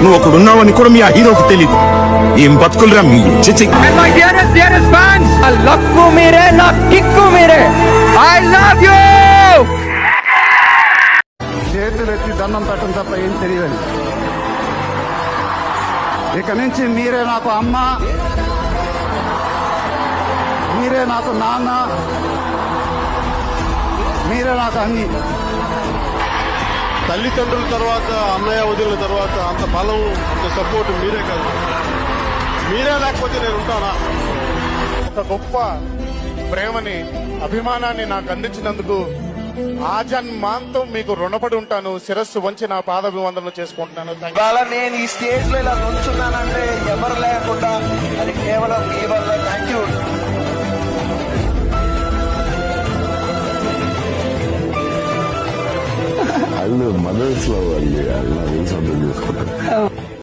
నువ్వు ఒకడు ఉన్నావని కూడా మీ ఆ హీరోకి తెలీదు. ఏం బతుకులరా మీ చిచి. చేతులెత్తి దండం పెట్టడం తప్ప ఏం తెలియదు. ఇక నుంచి మీరే నాకు అమ్మ, మీరే నాకు నాన్న, మీరే నాకు అన్ని. తల్లిదండ్రుల తర్వాత అన్నయ్య వదిలిన తర్వాత అంత బలం అంత సపోర్ట్ మీరే కాదు. మీరే లేకపోతే నేను ఉంటానా? ఒక గొప్ప ప్రేమని అభిమానాన్ని నాకు అందించినందుకు ఆజన్మాంతం మీకు రుణపడి ఉంటాను. శిరస్సు వంచి నా పాదాభివందనలు చేసుకుంటున్నాను. ఇవాళ నేను ఈ స్టేజ్ లో ఇలా నుంచున్నానంటే ఎవరు లేకుండా అది కేవలం మీ వల్ల. Thank you. వాళ్ళు మదర్స్ లో వాళ్ళు అలా సొంతం చేసుకుంటారు.